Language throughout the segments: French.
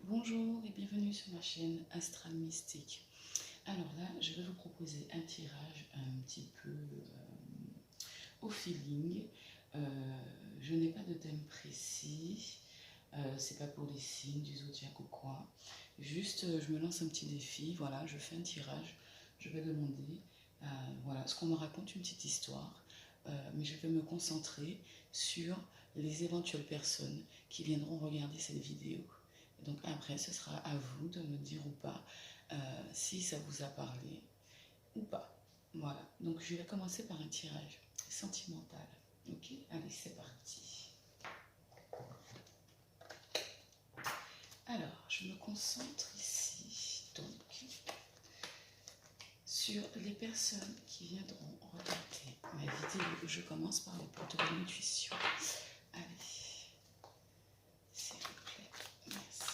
Bonjour et bienvenue sur ma chaîne Astral Mystique. Alors là, je vais vous proposer un tirage un petit peu au feeling. Je n'ai pas de thème précis, c'est pas pour les signes du zodiaque ou quoi. Juste, je me lance un petit défi, voilà, je fais un tirage, je vais demander, voilà, ce qu'on me raconte une petite histoire, mais je vais me concentrer sur les éventuelles personnes qui viendront regarder cette vidéo. Donc après, ce sera à vous de me dire ou pas si ça vous a parlé ou pas. Voilà, donc je vais commencer par un tirage sentimental. Ok, allez, c'est parti. Alors, je me concentre ici, donc, sur les personnes qui viendront regarder ma vidéo. Je commence par les portes de l'intuition. Allez, s'il vous plaît, merci.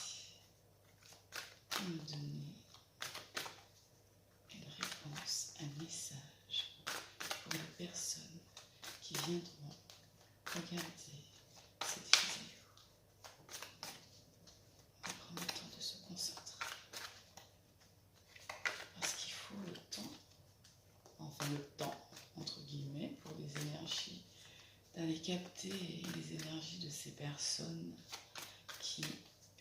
Vous me donnez une réponse, un message pour les personnes qui viendront regarder cette vidéo. On va prendre le temps de se concentrer parce qu'il faut le temps, enfin le temps entre guillemets, pour les énergies, d'aller capter les énergies de ces personnes qui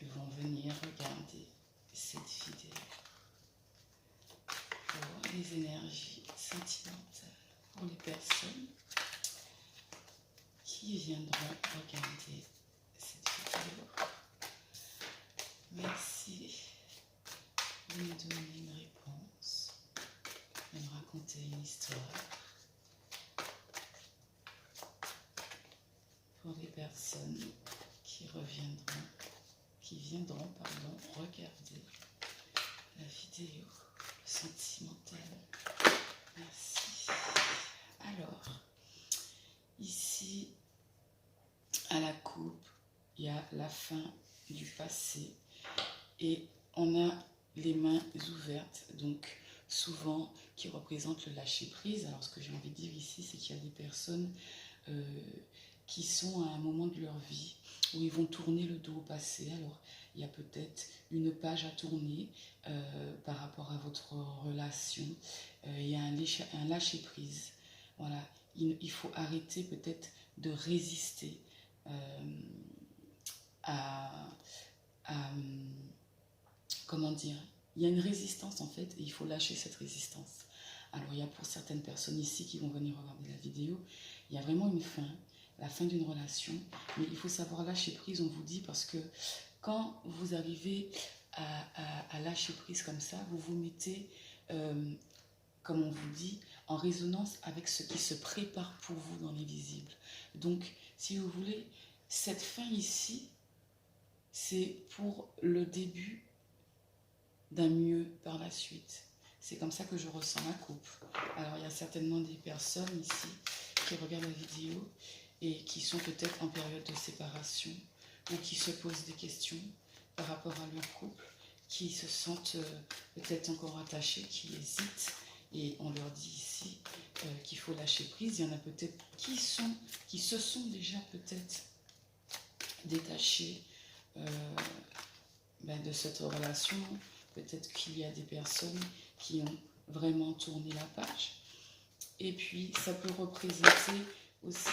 vont venir regarder cette vidéo. Pour les énergies sentimentales, pour les personnes qui viendront regarder cette vidéo. Merci de me donner une réponse, de me raconter une histoire. Pour les personnes qui viendront regarder la vidéo sentimentale. Merci. Alors, ici, à la coupe, il y a la fin du passé et on a les mains ouvertes, donc souvent qui représentent le lâcher-prise. Alors ce que j'ai envie de dire ici, c'est qu'il y a des personnes qui sont à un moment de leur vie où ils vont tourner le dos au passé. Alors il y a peut-être une page à tourner par rapport à votre relation. Il y a un lâcher-prise. Voilà, il faut arrêter peut-être de résister à comment dire, il y a une résistance en fait et il faut lâcher cette résistance. Alors il y a pour certaines personnes ici qui vont venir regarder la vidéo, il y a vraiment une fin, la fin d'une relation, mais il faut savoir lâcher prise, on vous dit, parce que quand vous arrivez à lâcher prise comme ça, vous vous mettez, comme on vous dit, en résonance avec ce qui se prépare pour vous dans l'invisible. Donc, si vous voulez, cette fin ici, c'est pour le début d'un mieux par la suite. C'est comme ça que je ressens la coupe. Alors, il y a certainement des personnes ici qui regardent la vidéo et qui sont peut-être en période de séparation ou qui se posent des questions par rapport à leur couple, qui se sentent peut-être encore attachés, qui hésitent. Et on leur dit ici qu'il faut lâcher prise. Il y en a peut-être qui se sont déjà peut-être détachés de cette relation. Peut-être qu'il y a des personnes qui ont vraiment tourné la page. Et puis, ça peut représenter aussi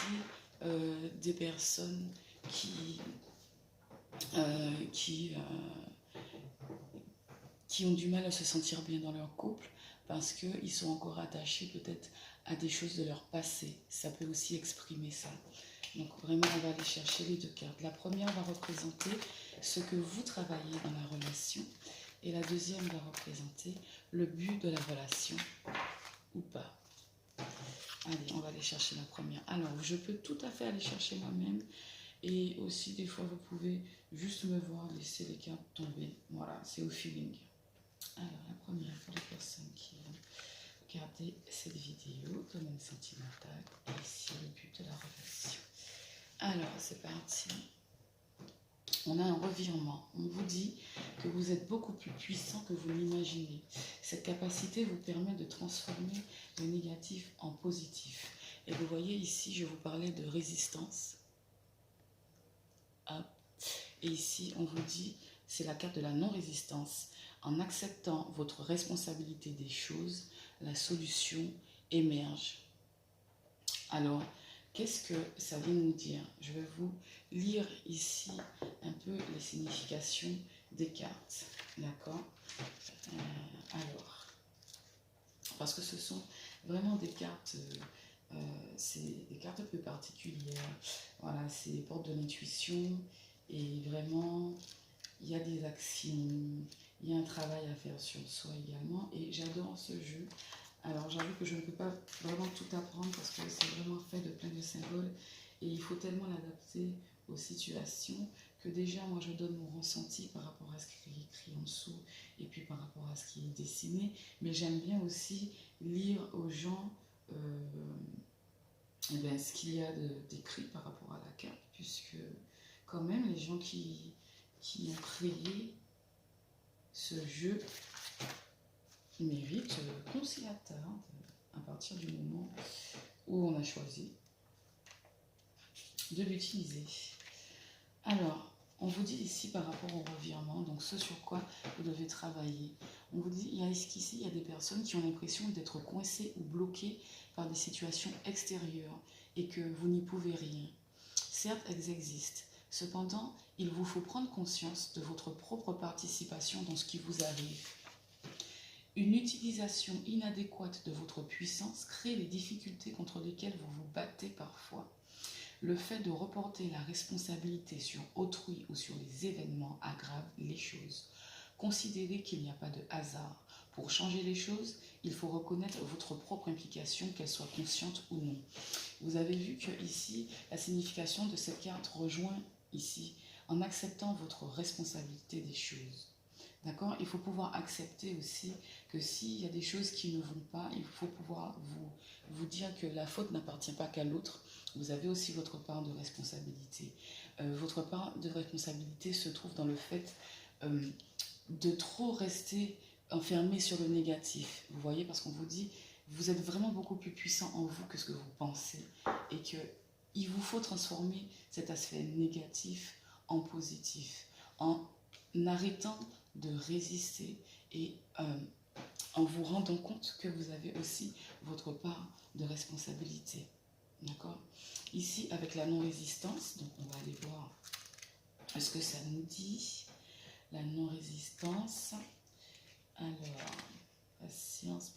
des personnes qui ont du mal à se sentir bien dans leur couple parce qu'ils sont encore attachés peut-être à des choses de leur passé. Ça peut aussi exprimer ça. Donc vraiment, on va aller chercher les deux cartes. La première va représenter ce que vous travaillez dans la relation et la deuxième va représenter le but de la relation ou pas. Allez, on va aller chercher la première. Alors, je peux tout à fait aller chercher moi-même et aussi des fois vous pouvez juste me voir laisser les cartes tomber. Voilà, c'est au feeling. Alors, la première pour les personnes qui vont regarder cette vidéo, domaine sentimental, et ici le but de la relation. Alors, c'est parti. On a un revirement. On vous dit que vous êtes beaucoup plus puissant que vous l'imaginez. Cette capacité vous permet de transformer le négatif en positif. Et vous voyez ici, je vous parlais de résistance. Hop. Et ici, on vous dit c'est la carte de la non-résistance. En acceptant votre responsabilité des choses, la solution émerge. Alors, qu'est-ce que ça vient nous dire? Je vais vous lire ici un peu les significations des cartes. D'accord? Alors, parce que ce sont vraiment des cartes, c'est des cartes un peu particulières. Voilà, c'est les portes de l'intuition et vraiment, il y a des actions, il y a un travail à faire sur soi également et j'adore ce jeu. Alors j'avoue que je ne peux pas vraiment tout apprendre parce que c'est vraiment fait de plein de symboles et il faut tellement l'adapter aux situations que déjà moi je donne mon ressenti par rapport à ce qui est écrit en dessous et puis par rapport à ce qui est dessiné. Mais j'aime bien aussi lire aux gens ce qu'il y a d'écrit par rapport à la carte, puisque quand même les gens qui ont créé ce jeu méritent qu'on s'y attarde à partir du moment où on a choisi de l'utiliser. Alors, on vous dit ici par rapport au revirement, donc ce sur quoi vous devez travailler. On vous dit, ici, il y a des personnes qui ont l'impression d'être coincées ou bloquées par des situations extérieures et que vous n'y pouvez rien. Certes, elles existent. Cependant, il vous faut prendre conscience de votre propre participation dans ce qui vous arrive. Une utilisation inadéquate de votre puissance crée les difficultés contre lesquelles vous vous battez parfois. Le fait de reporter la responsabilité sur autrui ou sur les événements aggrave les choses. Considérez qu'il n'y a pas de hasard. Pour changer les choses, il faut reconnaître votre propre implication, qu'elle soit consciente ou non. Vous avez vu que ici, la signification de cette carte rejoint ici, en acceptant votre responsabilité des choses. D'accord? Il faut pouvoir accepter aussi que s'il y a des choses qui ne vont pas, il faut pouvoir vous dire que la faute n'appartient pas qu'à l'autre. Vous avez aussi votre part de responsabilité. Votre part de responsabilité se trouve dans le fait de trop rester enfermé sur le négatif. Vous voyez, parce qu'on vous dit, vous êtes vraiment beaucoup plus puissant en vous que ce que vous pensez. Et qu'il vous faut transformer cet aspect négatif en positif. En arrêtant de résister et en vous rendant compte que vous avez aussi votre part de responsabilité. D'accord? Ici, avec la non-résistance, donc on va aller voir ce que ça nous dit. La non-résistance. Alors, patience,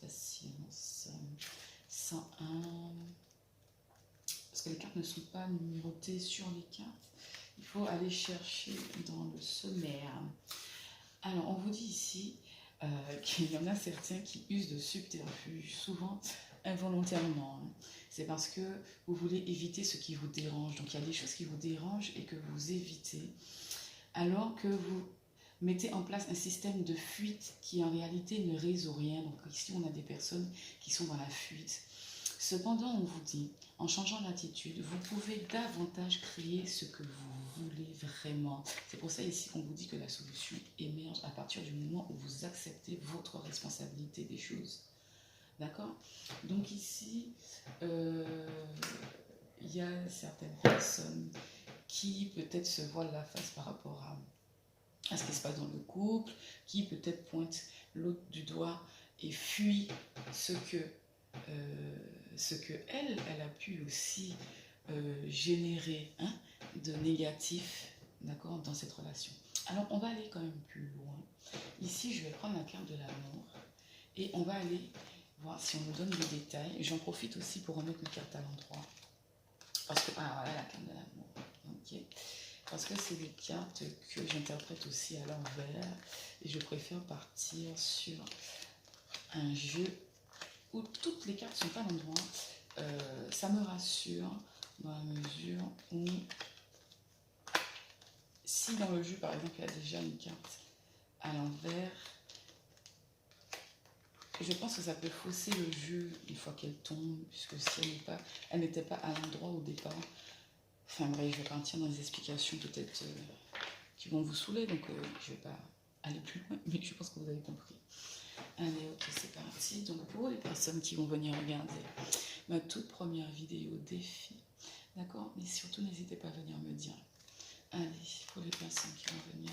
101. Parce que les cartes ne sont pas numérotées sur les cartes. Il faut aller chercher dans le sommaire. Alors, on vous dit ici qu'il y en a certains qui usent de subterfuges, souvent involontairement. C'est parce que vous voulez éviter ce qui vous dérange. Donc, il y a des choses qui vous dérangent et que vous évitez, alors que vous mettez en place un système de fuite qui, en réalité, ne résout rien. Donc, ici, on a des personnes qui sont dans la fuite. Cependant, on vous dit, en changeant d'attitude, vous pouvez davantage créer ce que vous voulez vraiment. C'est pour ça ici qu'on vous dit que la solution émerge à partir du moment où vous acceptez votre responsabilité des choses. D'accord? Donc ici, il y a certaines personnes qui peut-être se voilent la face par rapport à ce qui se passe dans le couple, qui peut-être pointe l'autre du doigt et fuit ce que elle a pu aussi générer de négatif, d'accord, dans cette relation. Alors, on va aller quand même plus loin. Ici, je vais prendre la carte de l'amour et on va aller voir si on nous donne des détails. J'en profite aussi pour remettre mes cartes à l'endroit. Parce que, voilà la carte de l'amour. Ok. Parce que c'est des cartes que j'interprète aussi à l'envers et je préfère partir sur un jeu où toutes les cartes sont à l'endroit. Ça me rassure dans la mesure où si dans le jeu par exemple il y a déjà une carte à l'envers, je pense que ça peut fausser le jeu une fois qu'elle tombe, puisque si elle n'était pas à l'endroit au départ. Enfin bref, je vais partir dans des explications peut-être qui vont vous saouler, donc je ne vais pas aller plus loin, mais je pense que vous avez compris. Allez, ok, c'est parti. Donc pour les personnes qui vont venir regarder ma toute première vidéo défi, d'accord? Mais surtout, n'hésitez pas à venir me dire. Allez, pour les personnes qui vont venir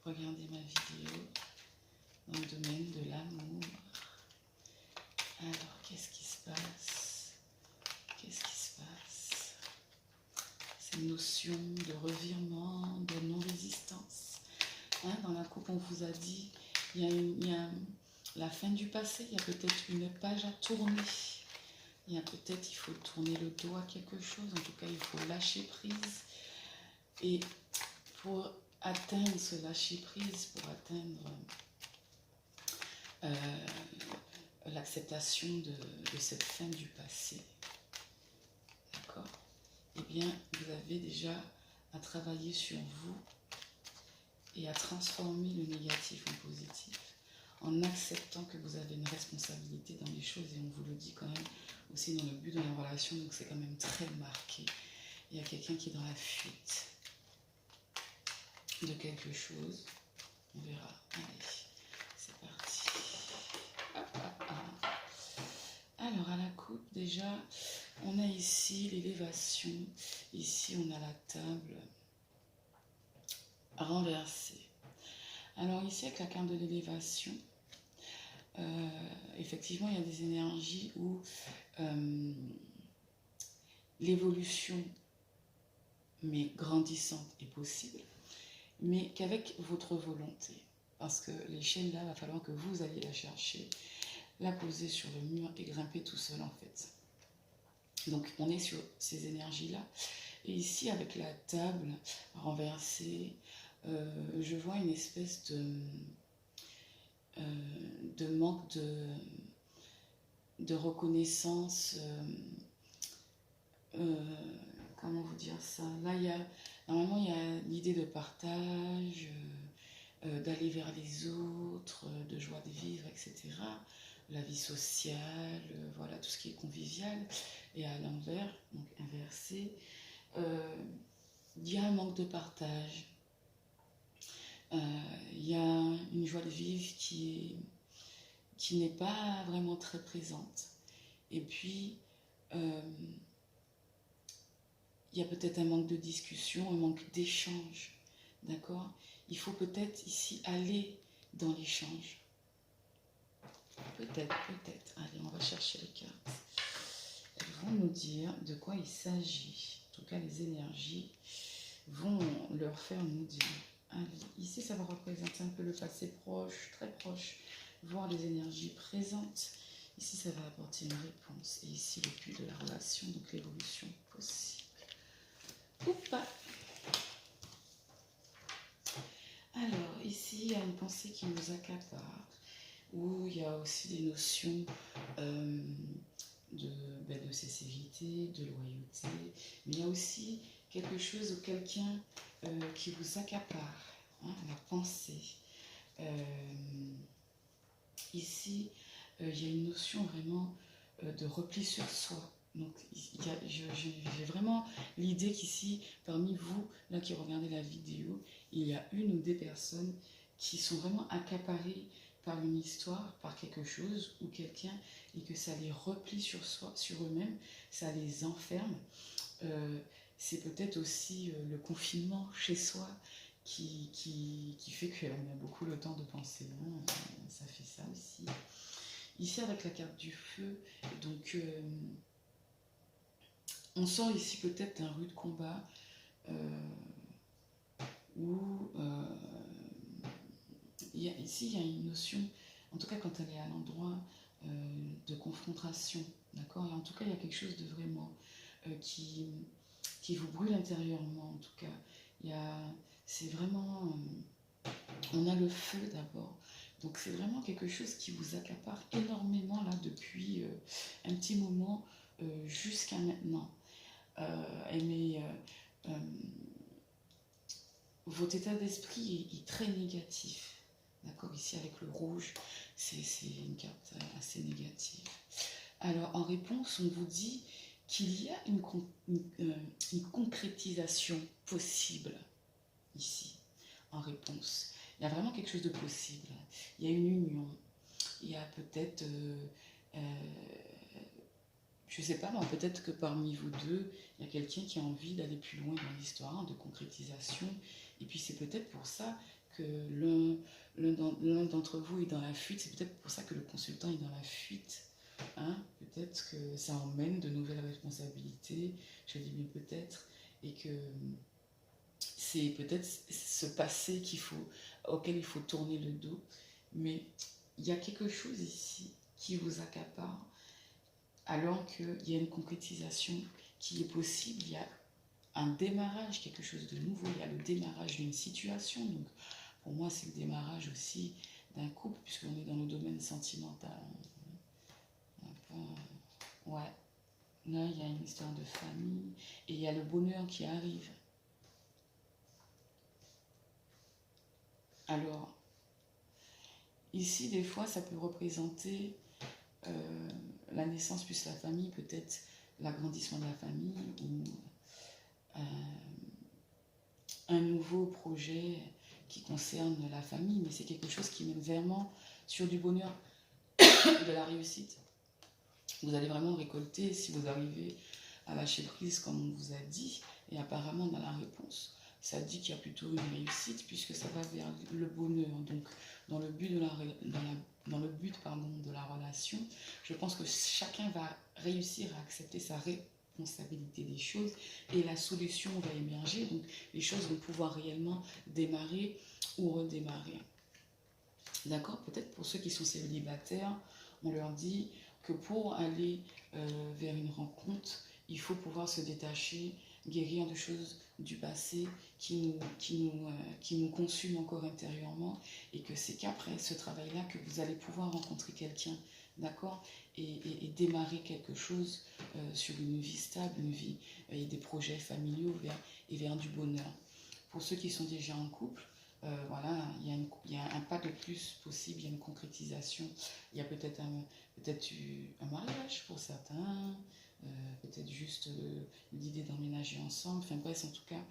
regarder une notion de revirement, de non-résistance. Hein, dans la coupe, on vous a dit, il y a la fin du passé, il y a peut-être une page à tourner. Il y a peut-être, il faut tourner le dos à quelque chose. En tout cas, il faut lâcher prise. Et pour atteindre ce lâcher prise, pour atteindre l'acceptation de cette fin du passé, d'accord, eh bien, vous avez déjà à travailler sur vous et à transformer le négatif en positif, en acceptant que vous avez une responsabilité dans les choses, et on vous le dit quand même aussi dans le but de la relation, donc c'est quand même très marqué. Il y a quelqu'un qui est dans la fuite de quelque chose, on verra. Allez, c'est parti. Alors à la coupe, déjà, on a ici l'élévation, ici on a la table renversée. Alors ici avec la carte de l'élévation, effectivement il y a des énergies où l'évolution, mais grandissante, est possible, mais qu'avec votre volonté. Parce que les chaînes là, il va falloir que vous alliez la chercher, la poser sur le mur et grimper tout seul en fait. Donc on est sur ces énergies-là. Et ici avec la table renversée, je vois une espèce de manque de reconnaissance. Comment vous dire ça? Là, normalement, il y a l'idée de partage, d'aller vers les autres, de joie de vivre, etc. La vie sociale, voilà, tout ce qui est convivial. Et à l'envers, donc inversé, il y a un manque de partage. Il y a une joie de vivre qui n'est pas vraiment très présente. Et puis, il y a peut-être un manque de discussion, un manque d'échange, d'accord? Il faut peut-être ici aller dans l'échange. Peut-être. Allez, on va chercher les cartes. Elles vont nous dire de quoi il s'agit. En tout cas, les énergies vont leur faire nous dire. Allez, ici, ça va représenter un peu le passé proche, très proche, voire les énergies présentes. Ici, ça va apporter une réponse. Et ici, le but de la relation, donc l'évolution possible. Ou pas. Alors, ici, il y a une pensée qui nous accapare, où il y a aussi des notions de sincérité, de loyauté, mais il y a aussi quelque chose ou quelqu'un qui vous accapare, hein, la pensée. Ici, il y a une notion vraiment de repli sur soi. Donc, j'ai vraiment l'idée qu'ici, parmi vous, là qui regardez la vidéo, il y a une ou des personnes qui sont vraiment accaparées par une histoire, par quelque chose ou quelqu'un, et que ça les replie sur soi, sur eux-mêmes, ça les enferme. C'est peut-être aussi le confinement chez soi qui fait qu'on a beaucoup le temps de penser. Hein, ça fait ça aussi. Ici, avec la carte du feu, donc on sent ici peut-être un rude combat où ici il y a une notion, en tout cas quand elle est à l'endroit de confrontation, d'accord? Et en tout cas il y a quelque chose de vraiment qui vous brûle intérieurement, en tout cas. C'est vraiment, on a le feu d'abord. Donc c'est vraiment quelque chose qui vous accapare énormément là depuis un petit moment jusqu'à maintenant. Votre état d'esprit est très négatif. D'accord, ici avec le rouge, c'est une carte assez négative. Alors en réponse, on vous dit qu'il y a une concrétisation possible ici, en réponse. Il y a vraiment quelque chose de possible. Il y a une union. Il y a peut-être, je ne sais pas, peut-être que parmi vous deux, il y a quelqu'un qui a envie d'aller plus loin dans l'histoire, de concrétisation. Et puis c'est peut-être pour ça que l'un d'entre vous est dans la fuite. C'est peut-être pour ça que le consultant est dans la fuite. Hein, peut-être que ça emmène de nouvelles responsabilités, je dis bien peut-être, et que c'est peut-être ce passé auquel il faut tourner le dos, mais il y a quelque chose ici qui vous accapare, alors qu'il y a une concrétisation qui est possible, il y a un démarrage, quelque chose de nouveau, il y a le démarrage d'une situation, donc pour moi c'est le démarrage aussi d'un couple, puisqu'on est dans le domaine sentimental. Ouais, là il y a une histoire de famille, et il y a le bonheur qui arrive. Alors, ici des fois ça peut représenter la naissance plus la famille, peut-être l'agrandissement de la famille, ou un nouveau projet qui concerne la famille, mais c'est quelque chose qui mène vraiment sur du bonheur, de la réussite. Vous allez vraiment récolter si vous arrivez à lâcher prise comme on vous a dit, et apparemment dans la réponse, ça dit qu'il y a plutôt une réussite puisque ça va vers le bonheur. Donc dans le but de la relation, je pense que chacun va réussir à accepter sa responsabilité des choses et la solution va émerger. Donc les choses vont pouvoir réellement démarrer ou redémarrer. D'accord? Peut-être pour ceux qui sont célibataires, on leur dit que pour aller vers une rencontre, il faut pouvoir se détacher, guérir de choses du passé qui nous consument encore intérieurement, et que c'est qu'après ce travail-là que vous allez pouvoir rencontrer quelqu'un, d'accord, et démarrer quelque chose sur une vie stable, une vie et des projets familiaux vers du bonheur. Pour ceux qui sont déjà en couple, voilà, il y a un pas de plus possible, il y a une concrétisation, il y a peut-être un mariage pour certains, peut-être juste l'idée d'emménager ensemble, enfin bref, en tout cas,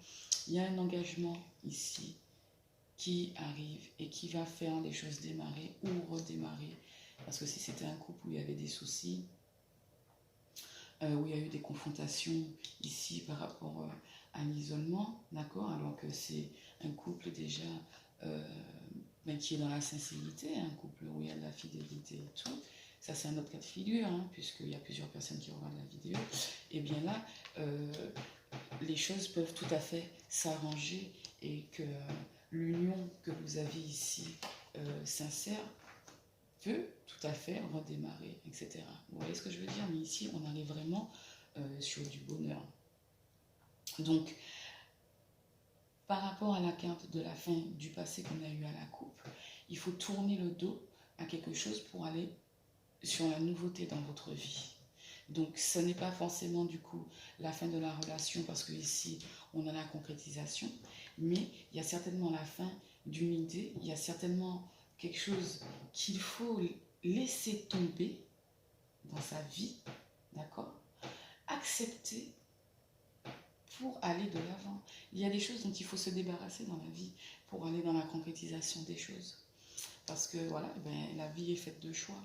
il y a un engagement ici qui arrive et qui va faire les choses démarrer ou redémarrer, parce que si c'était un couple où il y avait des soucis, où il y a eu des confrontations ici par rapport à l'isolement, d'accord, alors que c'est un couple déjà qui est dans la sincérité, un couple où il y a de la fidélité et tout, ça c'est un autre cas de figure, hein, puisqu'il y a plusieurs personnes qui regardent la vidéo, et bien là, les choses peuvent tout à fait s'arranger, et que l'union que vous avez ici, sincère, peut tout à fait redémarrer, etc. Vous voyez ce que je veux dire? Mais ici, on arrive vraiment sur du bonheur. Donc, par rapport à la carte de la fin du passé qu'on a eu à la coupe, il faut tourner le dos à quelque chose pour aller sur la nouveauté dans votre vie. Donc, ce n'est pas forcément du coup la fin de la relation, parce que ici, on a la concrétisation, mais il y a certainement la fin d'une idée, il y a certainement quelque chose qu'il faut laisser tomber dans sa vie, d'accord? Accepter pour aller de l'avant. Il y a des choses dont il faut se débarrasser dans la vie pour aller dans la concrétisation des choses. Parce que voilà, la vie est faite de choix.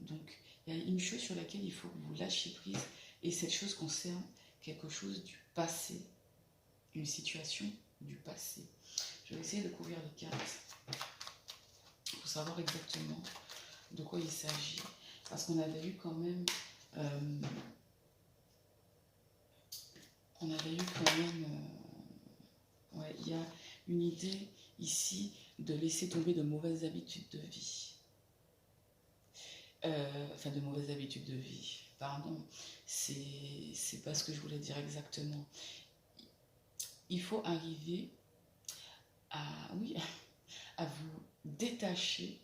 Donc, il y a une chose sur laquelle il faut que vous lâchiez prise, et cette chose concerne quelque chose du passé, une situation du passé. Je vais essayer de couvrir les cartes pour savoir exactement de quoi il s'agit. Parce qu'on avait eu quand même... ouais, il y a une idée ici de laisser tomber de mauvaises habitudes de vie. Enfin, de mauvaises habitudes de vie. Pardon, c'est pas ce que je voulais dire exactement. Il faut arriver à vous détacher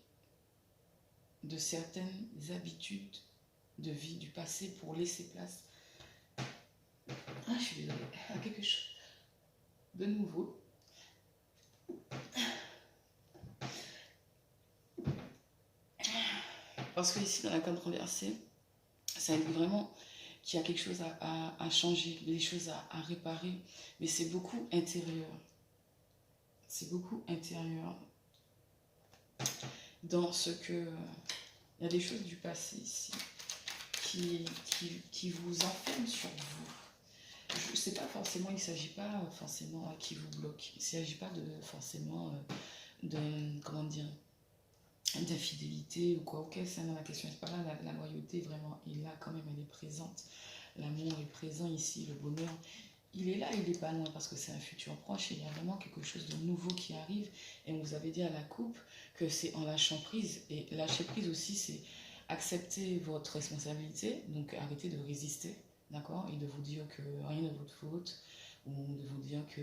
de certaines habitudes de vie du passé pour laisser place je suis désolée, à quelque chose de nouveau. Parce que ici, dans la carte renversée, ça indique vraiment qu'il y a quelque chose à changer, des choses à réparer, mais c'est beaucoup intérieur. C'est beaucoup intérieur. Dans ce que... Il y a des choses du passé ici qui vous enferment sur vous. Je ne sais pas forcément, il ne s'agit pas forcément qui vous bloque. Il ne s'agit pas forcément comment dire, d'infidélité ou quoi. Ok, c'est la question n'est pas là. La loyauté vraiment est là quand même, elle est présente. L'amour est présent ici, le bonheur il est là, il n'est pas loin parce que c'est un futur proche et il y a vraiment quelque chose de nouveau qui arrive. Et on vous avait dit à la coupe que c'est en lâchant prise. Et lâcher prise aussi, c'est accepter votre responsabilité, donc arrêter de résister, d'accord, et de vous dire que rien n'est votre faute, ou de vous dire que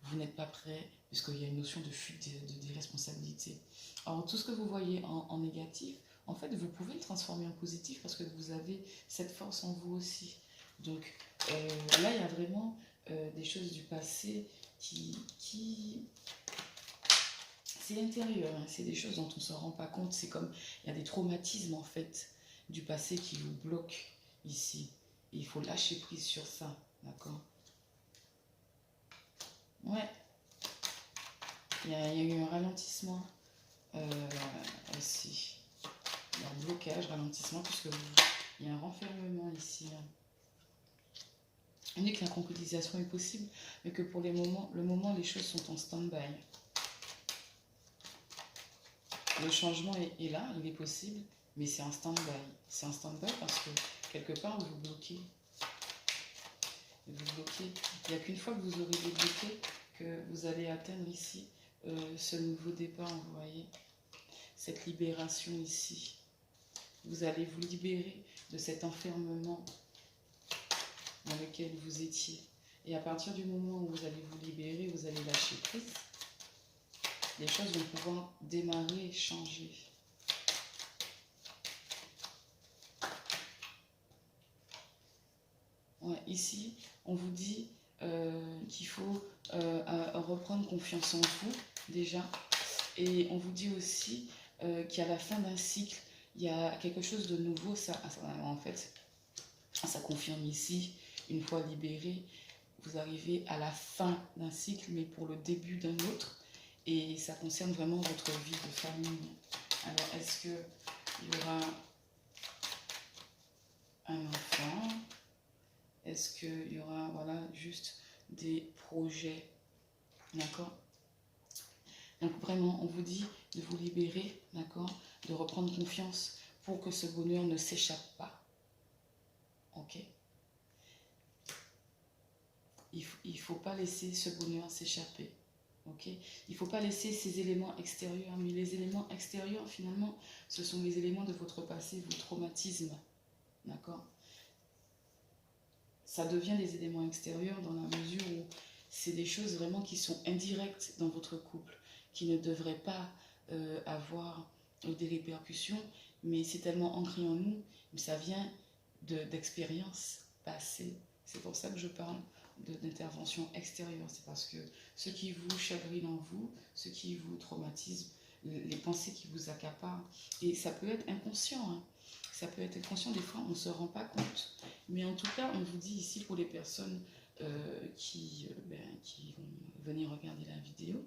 vous n'êtes pas prêt, puisqu'il y a une notion de fuite d'irresponsabilité. Alors tout ce que vous voyez en négatif, en fait, vous pouvez le transformer en positif parce que vous avez cette force en vous aussi. Donc là, il y a vraiment des choses du passé qui c'est intérieur, hein. C'est des choses dont on ne se rend pas compte. C'est comme, il y a des traumatismes en fait du passé qui vous bloquent ici. Et il faut lâcher prise sur ça, d'accord? Ouais, il y a eu un ralentissement aussi. Il y a un blocage, ralentissement, puisque il y a un renfermement ici. Hein. On dit que la concrétisation est possible, mais que pour le moment, les choses sont en stand-by. Le changement est là, il est possible, mais c'est en stand-by. C'est en stand-by parce que quelque part, vous bloquez. Vous bloquez. Il n'y a qu'une fois que vous aurez débloqué que vous allez atteindre ici ce nouveau départ, vous voyez, cette libération ici. Vous allez vous libérer de cet enfermement dans lequel vous étiez. Et à partir du moment où vous allez vous libérer, vous allez lâcher prise, les choses vont pouvoir démarrer, changer. Ouais, ici, on vous dit qu'il faut reprendre confiance en vous, déjà. Et on vous dit aussi qu'à la fin d'un cycle, il y a quelque chose de nouveau. En fait, ça confirme ici, une fois libéré, vous arrivez à la fin d'un cycle, mais pour le début d'un autre. Et ça concerne vraiment votre vie de famille. Alors, est-ce qu'il y aura un enfant? Est-ce qu'il y aura, voilà, juste des projets? D'accord? Donc, vraiment, on vous dit de vous libérer, d'accord? De reprendre confiance pour que ce bonheur ne s'échappe pas. Ok? Il ne faut pas laisser ce bonheur s'échapper. Ok, il ne faut pas laisser ces éléments extérieurs, mais les éléments extérieurs, finalement, ce sont les éléments de votre passé, vos traumatismes. D'accord? Ça devient des éléments extérieurs dans la mesure où c'est des choses vraiment qui sont indirectes dans votre couple, qui ne devraient pas avoir des répercussions, mais c'est tellement ancré en nous, mais ça vient d'expériences passées. C'est pour ça que je parle d'intervention extérieure. C'est parce que ce qui vous chagrine en vous, ce qui vous traumatise, les pensées qui vous accaparent, et ça peut être inconscient, hein. Ça peut être inconscient, des fois on ne se rend pas compte. Mais en tout cas, on vous dit ici pour les personnes qui vont venir regarder la vidéo,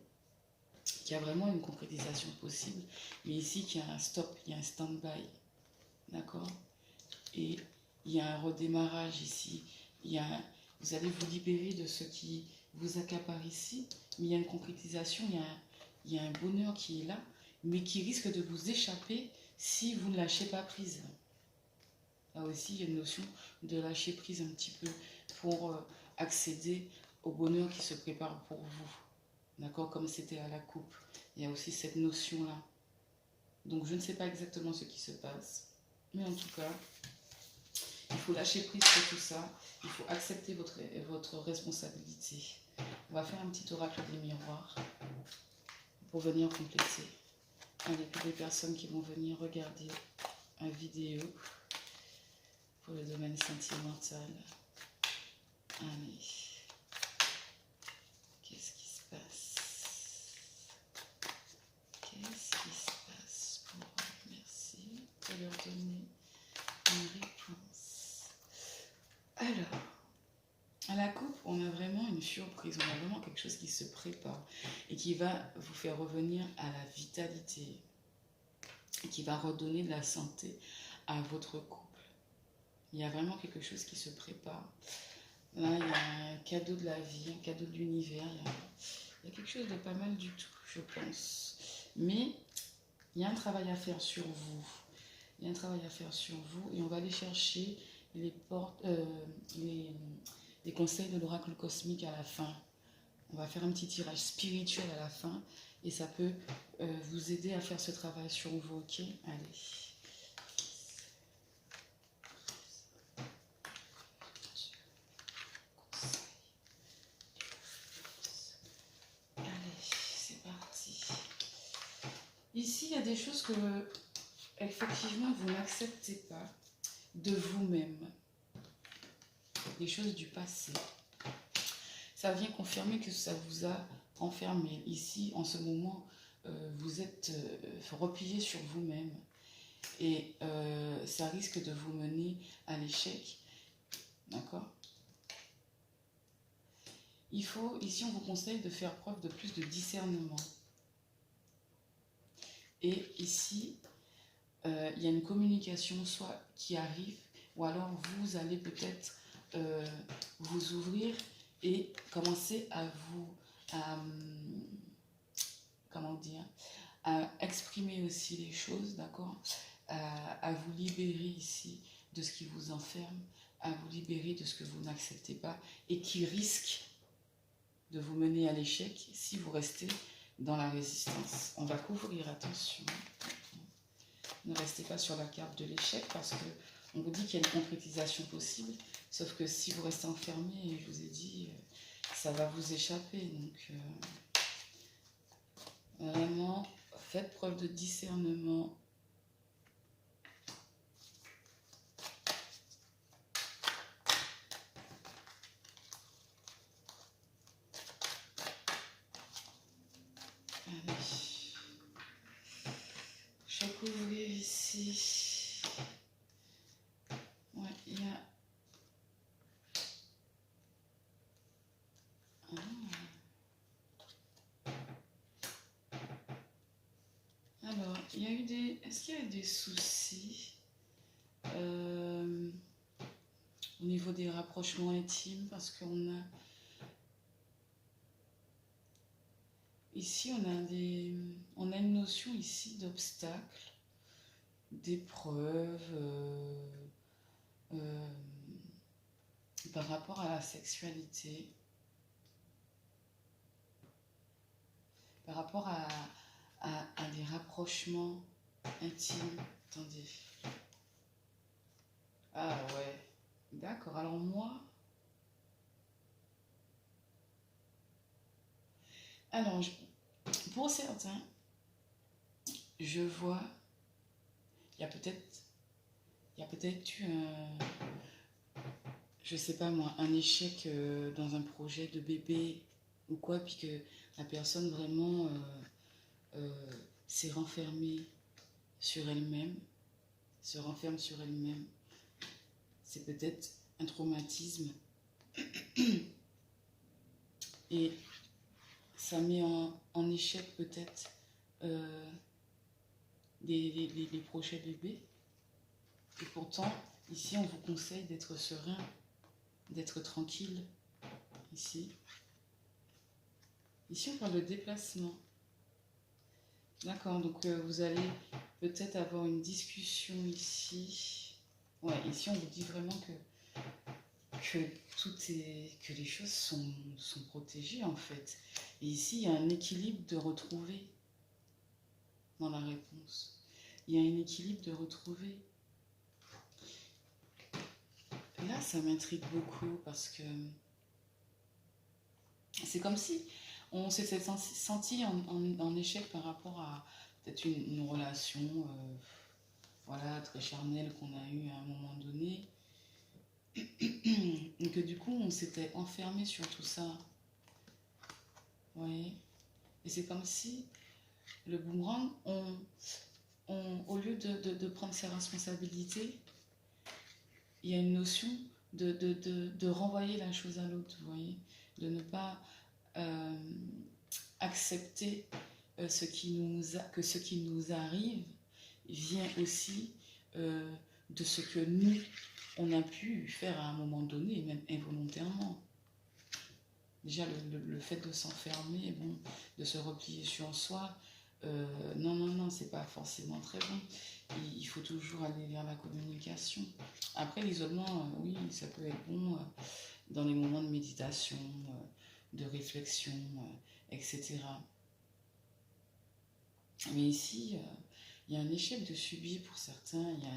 qu'il y a vraiment une concrétisation possible, mais ici qu'il y a un stop, il y a un stand-by, d'accord? Et il y a un redémarrage ici, vous allez vous libérer de ce qui vous accapare ici, mais il y a une concrétisation, il y a un bonheur qui est là, mais qui risque de vous échapper si vous ne lâchez pas prise. Là aussi, il y a une notion de lâcher prise un petit peu pour accéder au bonheur qui se prépare pour vous. D'accord? Comme c'était à la coupe. Il y a aussi cette notion-là. Donc, je ne sais pas exactement ce qui se passe. Mais en tout cas, il faut lâcher prise sur tout ça. Il faut accepter votre responsabilité. On va faire un petit oracle des miroirs pour venir compléter. Avec les personnes qui vont venir regarder une vidéo pour le domaine sentimental. Allez. Qu'est-ce qui se passe? Qu'est-ce qui se passe pour eux? Merci pour leur donner une réponse. Alors, à la coupe, on a vraiment une surprise, on a vraiment quelque chose qui se prépare et qui va vous faire revenir à la vitalité et qui va redonner de la santé à votre couple. Il y a vraiment quelque chose qui se prépare. Là, il y a un cadeau de la vie, un cadeau de l'univers. Il y a quelque chose de pas mal du tout, je pense. Mais il y a un travail à faire sur vous. Il y a un travail à faire sur vous et on va aller chercher les des conseils de l'oracle cosmique à la fin. On va faire un petit tirage spirituel à la fin et ça peut vous aider à faire ce travail sur vous, ok? Allez. Allez, c'est parti. Ici, il y a des choses que, effectivement, vous n'acceptez pas de vous-même. Des choses du passé. Ça vient confirmer que ça vous a enfermé. Ici, en ce moment, vous êtes replié sur vous-même. Et ça risque de vous mener à l'échec. D'accord? Il faut, ici, on vous conseille de faire preuve de plus de discernement. Et ici, il y a une communication soit qui arrive, ou alors vous allez peut-être vous ouvrir et commencer à vous, comment dire, à exprimer aussi les choses, d'accord, à vous libérer ici de ce qui vous enferme, à vous libérer de ce que vous n'acceptez pas et qui risque de vous mener à l'échec si vous restez dans la résistance. On va couvrir, attention. Ne restez pas sur la carte de l'échec parce qu'on vous dit qu'il y a une concrétisation possible, sauf que si vous restez enfermé, je vous ai dit, ça va vous échapper. Donc, vraiment, faites preuve de discernement. Allez. Je vais couvrir ici. Ouais, il y a... Alors, il y a eu des... Est-ce qu'il y a eu des soucis au niveau des rapprochements intimes? Parce qu'on a... Ici, on a une notion ici d'obstacle, d'épreuve par rapport à la sexualité, par rapport à des rapprochements intimes. Attendez. Ah ouais, d'accord. Alors moi... Alors, pour certains, je vois, il y a peut-être eu je sais pas moi, un échec dans un projet de bébé ou quoi, puis que la personne vraiment s'est renfermée sur elle-même, se renferme sur elle-même. C'est peut-être un traumatisme. Et ça met en échec peut-être les projets bébés. Et pourtant, ici, on vous conseille d'être serein, d'être tranquille. Ici, on parle de déplacement. D'accord, donc vous allez peut-être avoir une discussion ici. Ouais, ici, on vous dit vraiment que les choses sont protégées en fait. Et ici, il y a un équilibre de retrouver dans la réponse. Il y a un équilibre de retrouver. Là, ça m'intrigue beaucoup parce que c'est comme si on s'était senti en échec par rapport à peut-être une relation voilà, très charnelle qu'on a eue à un moment donné. Et que du coup, on s'était enfermé sur tout ça. Vous voyez? Et c'est comme si le boomerang, au lieu de prendre ses responsabilités, il y a une notion de renvoyer la chose à l'autre, vous voyez, de ne pas accepter que ce qui nous arrive vient aussi de ce que nous, on a pu faire à un moment donné, même involontairement. Déjà, le fait de s'enfermer, bon, de se replier sur soi, non, c'est pas forcément très bon. Il faut toujours aller vers la communication. Après, l'isolement, oui, ça peut être bon, dans les moments de méditation, de réflexion, etc. Mais ici, il y a un échec de subi pour certains, il y a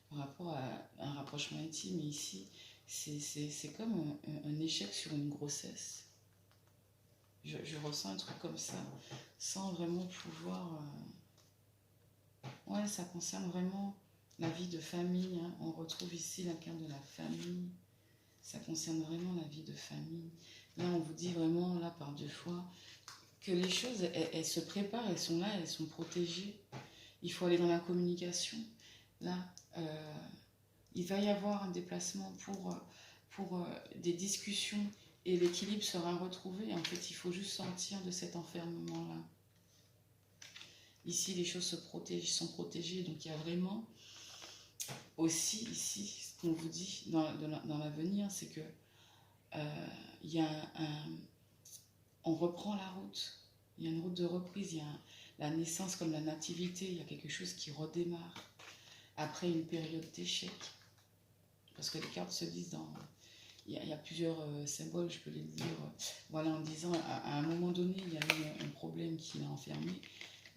par rapport à un rapprochement intime, mais ici, c'est comme un échec sur une grossesse. Je ressens un truc comme ça, sans vraiment pouvoir... Ouais, ça concerne vraiment la vie de famille, hein. On retrouve ici la carte de la famille. Ça concerne vraiment la vie de famille. Là, on vous dit vraiment, là, par deux fois, que les choses, elles se préparent, elles sont là, elles sont protégées. Il faut aller dans la communication. Là, il va y avoir un déplacement pour des discussions et l'équilibre sera retrouvé. En fait, il faut juste sortir de cet enfermement-là. Ici, les choses sont protégées. Donc, il y a vraiment aussi ici, ce qu'on vous dit dans l'avenir, c'est que il y a on reprend la route. Il y a une route de reprise. Il y a la naissance comme la nativité. Il y a quelque chose qui redémarre après une période d'échec. Parce que les cartes se disent dans... Il y a plusieurs symboles, je peux les dire. Voilà, en disant, à un moment donné, il y a eu un problème qui l'a enfermé.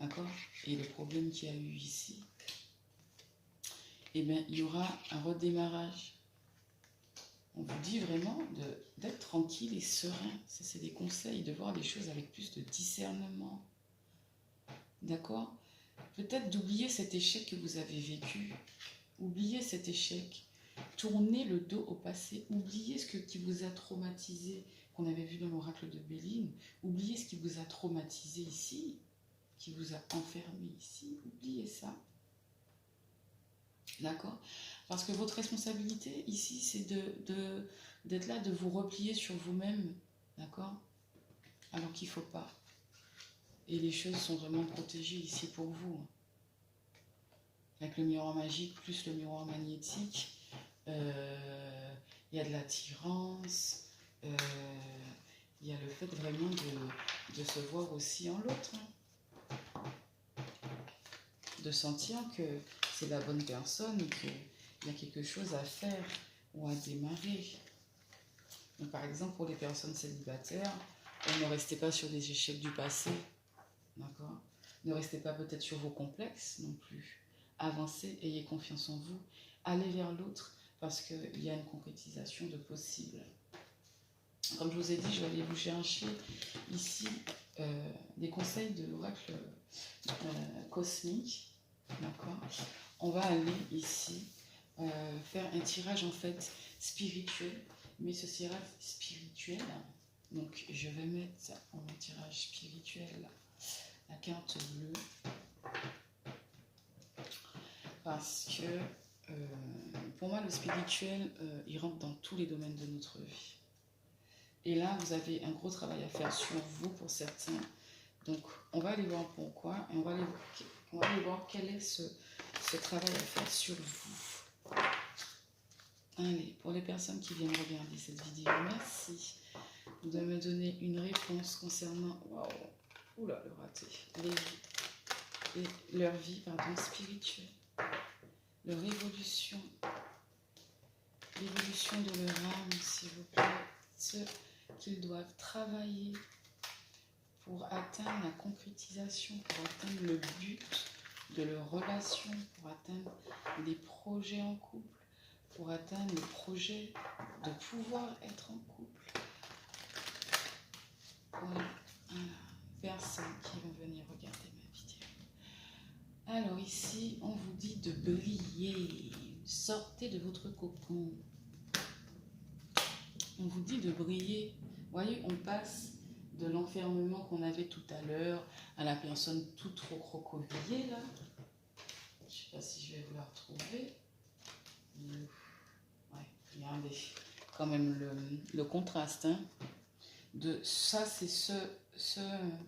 D'accord? Et le problème qu'il y a eu ici, eh bien, il y aura un redémarrage. On vous dit vraiment d'être tranquille et serein. Ça, c'est des conseils, de voir les choses avec plus de discernement. D'accord? Peut-être d'oublier cet échec que vous avez vécu. Oubliez cet échec. Tournez le dos au passé. Oubliez ce qui vous a traumatisé, qu'on avait vu dans l'oracle de Béline. Oubliez ce qui vous a traumatisé ici, qui vous a enfermé ici. Oubliez ça. D'accord? Parce que votre responsabilité ici, c'est d'être là, de vous replier sur vous-même. D'accord? Alors qu'il ne faut pas. Et les choses sont vraiment protégées ici pour vous. Avec le miroir magique plus le miroir magnétique, il y a de l'attirance, il y a le fait vraiment de se voir aussi en l'autre. Hein. De sentir que c'est la bonne personne et qu'il y a quelque chose à faire ou à démarrer. Donc, par exemple, pour les personnes célibataires, ne restez pas sur des échecs du passé. D'accord? Ne restez pas peut-être sur vos complexes non plus. Avancez, ayez confiance en vous. Allez vers l'autre parce qu'il y a une concrétisation de possible. Comme je vous ai dit, je vais aller vous chercher ici des conseils de l'oracle cosmique. D'accord? On va aller ici faire un tirage en fait spirituel, mais ce tirage spirituel, donc je vais mettre en tirage spirituel la carte bleue parce que pour moi le spirituel il rentre dans tous les domaines de notre vie et là vous avez un gros travail à faire sur vous pour certains, donc on va aller voir pourquoi et on va aller voir quel est ce travail à faire sur vous. Allez, pour les personnes qui viennent regarder cette vidéo, merci de me donner une réponse concernant oula, le raté, leur vie spirituelle, leur évolution, l'évolution de leur âme, s'il vous plaît, ce qu'ils doivent travailler pour atteindre la concrétisation, pour atteindre le but de leur relation, pour atteindre des projets en couple, pour atteindre le projet de pouvoir être en couple. Voilà, personnes qui vont venir regarder ma vidéo. Alors ici, on vous dit de briller. Sortez de votre cocon. On vous dit de briller. Voyez, on passe de l'enfermement qu'on avait tout à l'heure à la personne toute recroquevillée là. Je ne sais pas si je vais vous la retrouver. Ouais, regardez quand même le contraste. Hein, de ça, c'est ce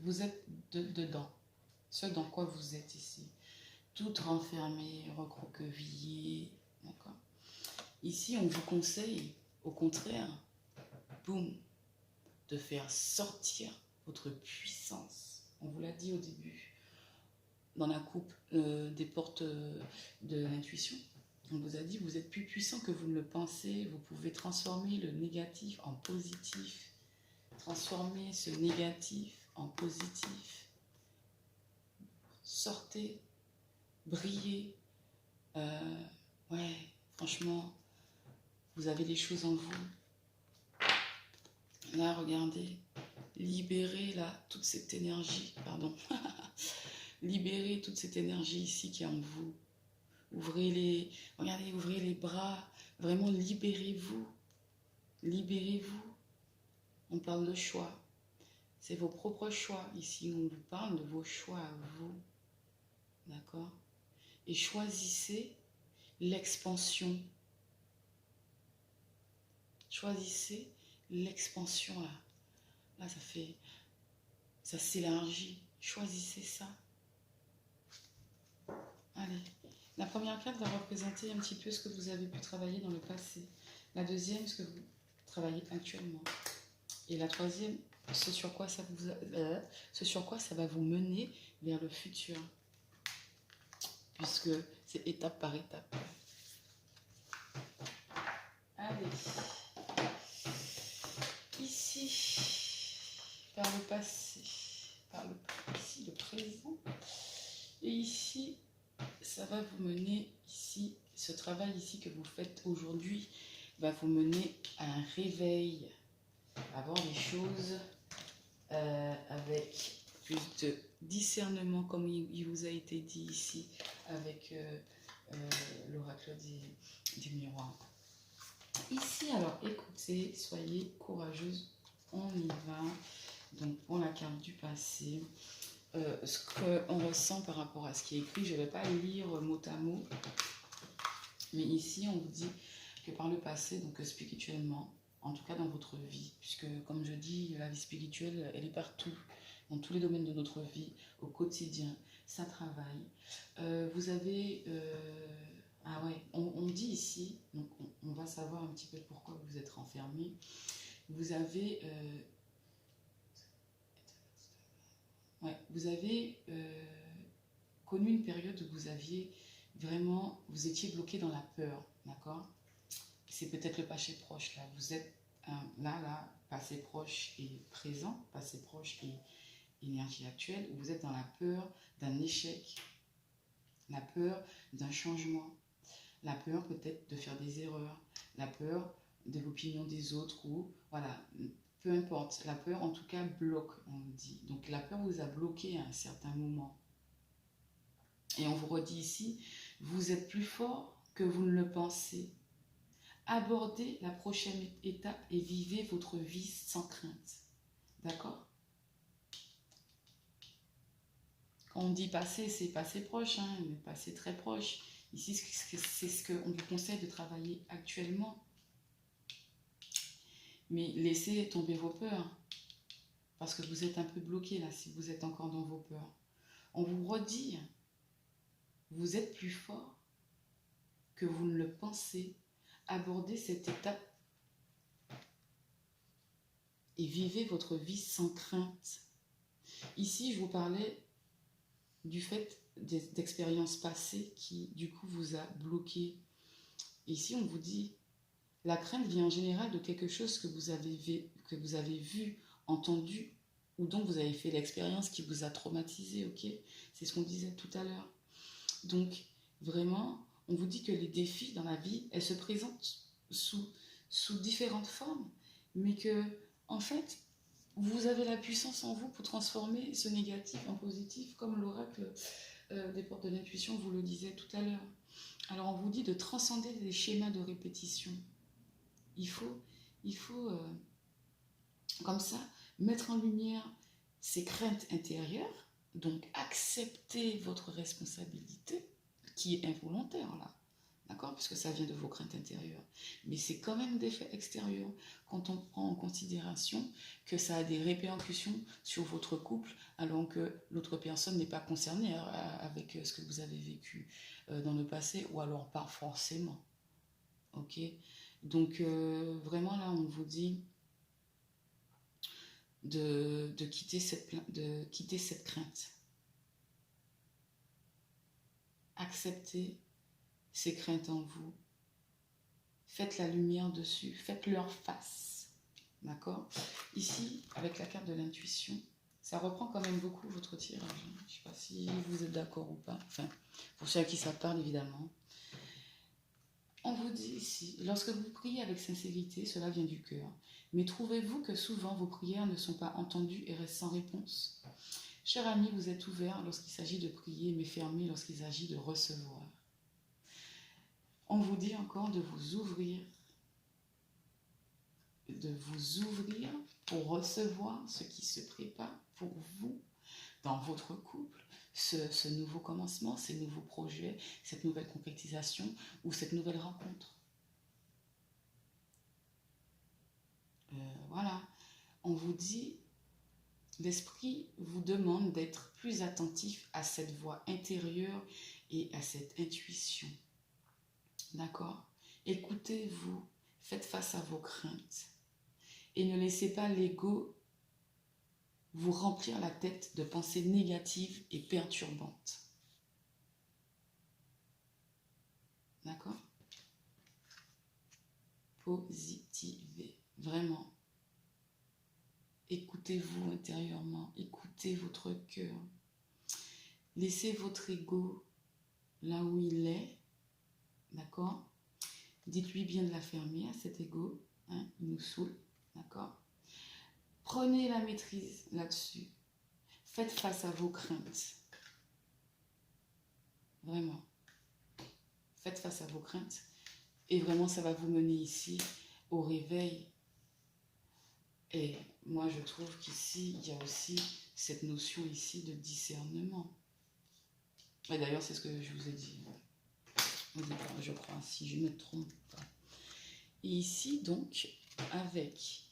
vous êtes dedans. Ce dans quoi vous êtes ici. Tout renfermé, recroquevillé. D'accord. Ici, on vous conseille, au contraire, boum, de faire sortir votre puissance. On vous l'a dit au début, dans la coupe des portes de l'intuition. On vous a dit, vous êtes plus puissant que vous ne le pensez. Vous pouvez transformer le négatif en positif. Transformer ce négatif en positif. Sortez, brillez. Ouais, franchement, vous avez les choses en vous. Là, regardez. Libérez là toute cette énergie. Pardon. Libérez toute cette énergie ici qui est en vous. Regardez, ouvrez les bras. Vraiment, libérez-vous. Libérez-vous. On parle de choix. C'est vos propres choix. Ici, on vous parle de vos choix à vous. D'accord? Et choisissez l'expansion. Choisissez l'expansion là. Là, ça s'élargit. Choisissez ça. Allez. La première carte va représenter un petit peu ce que vous avez pu travailler dans le passé. La deuxième, ce que vous travaillez actuellement. Et la troisième, ce sur quoi ça va vous mener vers le futur. Puisque c'est étape par étape. Allez. Ici, par le passé, ici le présent. Et ici, ça va vous mener ici, ce travail ici que vous faites aujourd'hui va vous mener à un réveil, à voir les choses avec plus de discernement, comme il vous a été dit ici, avec l'oracle des miroirs. Ici, alors écoutez, soyez courageuse, on y va. Donc pour la carte du passé, ce qu'on ressent par rapport à ce qui est écrit, je ne vais pas lire mot à mot, mais ici on vous dit que par le passé, donc spirituellement, en tout cas dans votre vie, puisque comme je dis, la vie spirituelle, elle est partout, dans tous les domaines de notre vie, au quotidien, ça travaille. Vous avez... ah ouais, on dit ici, donc on va savoir un petit peu pourquoi vous êtes renfermé. Vous avez... vous avez connu une période où vous étiez bloqué dans la peur, d'accord? C'est peut-être le passé proche, là. Vous êtes là, passé proche et présent, passé proche et énergie actuelle, où vous êtes dans la peur d'un échec, la peur d'un changement, la peur peut-être de faire des erreurs, la peur de l'opinion des autres, ou voilà, peu importe, la peur en tout cas bloque, on dit. Donc la peur vous a bloqué à un certain moment. Et on vous redit ici, vous êtes plus fort que vous ne le pensez. Abordez la prochaine étape et vivez votre vie sans crainte. D'accord? Quand on dit passé, c'est passé proche, hein, mais passé très proche. Ici, c'est ce qu'on vous conseille de travailler actuellement. Mais laissez tomber vos peurs. Parce que vous êtes un peu bloqué là, si vous êtes encore dans vos peurs. On vous redit, vous êtes plus fort que vous ne le pensez. Abordez cette étape et vivez votre vie sans crainte. Ici, je vous parlais du fait d'expériences passées qui, du coup, vous a bloqué. Ici, on vous dit, la crainte vient en général de quelque chose que vous avez vu, entendu, ou dont vous avez fait l'expérience qui vous a traumatisé, ok? C'est ce qu'on disait tout à l'heure. Donc, vraiment, on vous dit que les défis dans la vie, elles se présentent sous différentes formes, mais que, en fait, vous avez la puissance en vous pour transformer ce négatif en positif, comme l'oracle des portes de l'intuition vous le disait tout à l'heure. Alors, on vous dit de transcender les schémas de répétition. Il faut comme ça, mettre en lumière ces craintes intérieures, donc accepter votre responsabilité, qui est involontaire là, d'accord? Puisque ça vient de vos craintes intérieures. Mais c'est quand même des faits extérieurs quand on prend en considération que ça a des répercussions sur votre couple, alors que l'autre personne n'est pas concernée avec ce que vous avez vécu dans le passé, ou alors pas forcément. Ok? Donc vraiment là, on vous dit de quitter cette crainte. Accepter ces craintes en vous. Faites la lumière dessus, faites-leur face. D'accord? Ici, avec la carte de l'intuition, ça reprend quand même beaucoup votre tirage. Je ne sais pas si vous êtes d'accord ou pas. Enfin, pour ceux à qui ça parle, évidemment. On vous dit ici, lorsque vous priez avec sincérité, cela vient du cœur. Mais trouvez-vous que souvent vos prières ne sont pas entendues et restent sans réponse? Cher ami, vous êtes ouvert lorsqu'il s'agit de prier, mais fermé lorsqu'il s'agit de recevoir. On vous dit encore de vous ouvrir pour recevoir ce qui se prépare pour vous dans votre couple, ce nouveau commencement, ces nouveaux projets, cette nouvelle concrétisation ou cette nouvelle rencontre. Voilà, on vous dit, l'esprit vous demande d'être plus attentif à cette voix intérieure et à cette intuition. D'accord? Écoutez-vous, faites face à vos craintes et ne laissez pas l'ego vous remplir la tête de pensées négatives et perturbantes. D'accord? Positivez, vraiment. Écoutez-vous intérieurement, écoutez votre cœur. Laissez votre ego là où il est, d'accord? Dites-lui bien de la fermer à cet ego, hein, il nous saoule, d'accord? Prenez la maîtrise là-dessus. Faites face à vos craintes. Vraiment. Faites face à vos craintes. Et vraiment, ça va vous mener ici au réveil. Et moi, je trouve qu'ici, il y a aussi cette notion ici de discernement. Et d'ailleurs, c'est ce que je vous ai dit au départ, je crois, si je ne me trompe pas. Et ici, donc, avec